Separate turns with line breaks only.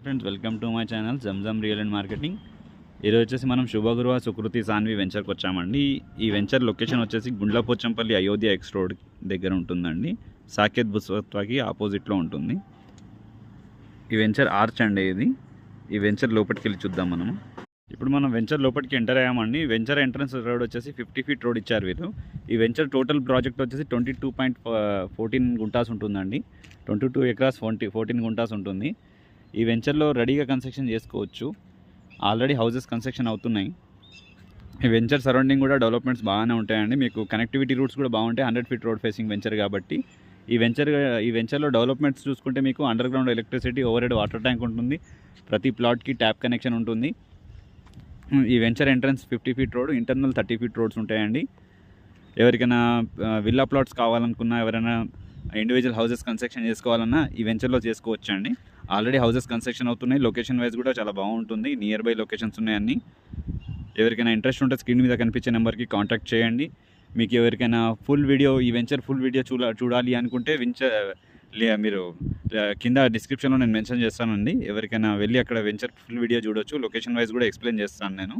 Friends, welcome to my channel Zamzam real and marketing. ఈరోజు వచ్చేసి మనం శుభగురువ సుకృతి సాన్వి వెంచర్కి వచ్చామండి. ఈ వెంచర్ లొకేషన్ వచ్చేసి గుండ్లపోచంపల్లి అయోధ్య ఎక్స్ రోడ్ దగ్గర ఉంటుందండి. సాకేత్ బుస్వత్వాకి ఆపోజిట్లో ఉంటుంది. ఈ వెంచర్ ఆర్చ్ అండి. ఈ వెంచర్ లోపలికి వెళ్ళి చూద్దాం మనము. ఇప్పుడు మనం వెంచర్ లోపలికి ఎంటర్ అయ్యామండి. వెంచర్ ఎంట్రన్స్ రోడ్ వచ్చేసి 50 feet రోడ్ ఇచ్చారు వీళ్ళు. ఈ వెంచర్ టోటల్ ప్రాజెక్ట్ వచ్చేసి 22.14 గుంటాస్ ఉంటుందండి. 22 acres 14 గుంటాస్ ఉంటుంది. ఈ వెంచర్లో రెడీగా కన్స్ట్రక్షన్ చేసుకోవచ్చు. ఆల్రెడీ హౌసెస్ కన్స్ట్రక్షన్ అవుతున్నాయి. ఈ వెంచర్ సరౌండింగ్ కూడా డెవలప్మెంట్స్ బాగానే ఉంటాయండి. మీకు కనెక్టివిటీ రూట్స్ కూడా బాగుంటాయి. 100 feet రోడ్ ఫేసింగ్ వెంచర్ కాబట్టి ఈ వెంచర్లో డెవలప్మెంట్స్ చూసుకుంటే మీకు under ground electricity, over head water tank ఉంటుంది. ప్రతి ప్లాట్కి ట్యాప్ కనెక్షన్ ఉంటుంది. ఈ venture entrance 50 feet road, internal 30 feet roads ఉంటాయండి. ఎవరికైనా విల్లా ప్లాట్స్ కావాలనుకున్నా, ఎవరైనా ఇండివిజువల్ హౌసెస్ కన్స్ట్రక్షన్ చేసుకోవాలన్నా ఈ వెంచర్లో చేసుకోవచ్చు అండి. ఆల్రెడీ హౌసెస్ కన్స్ట్రక్షన్ అవుతున్నాయి. లొకేషన్ వైజ్ కూడా చాలా బాగుంటుంది. నియర్ బై లొకేషన్స్ ఉన్నాయన్నీ. ఎవరికైనా ఇంట్రెస్ట్ ఉంటే స్క్రీన్ మీద కనిపించే నెంబర్కి కాంటాక్ట్ చేయండి. మీకు ఎవరికైనా ఫుల్ వీడియో, ఈ వెంచర్ ఫుల్ వీడియో చూడాలి అనుకుంటే మీరు కింద డిస్క్రిప్షన్లో నేను మెన్షన్ చేస్తానండి. ఎవరికైనా వెళ్ళి అక్కడ వెంచర్ ఫుల్ వీడియో చూడొచ్చు. లొకేషన్ వైజ్ కూడా ఎక్స్ప్లెయిన్ చేస్తాను నేను.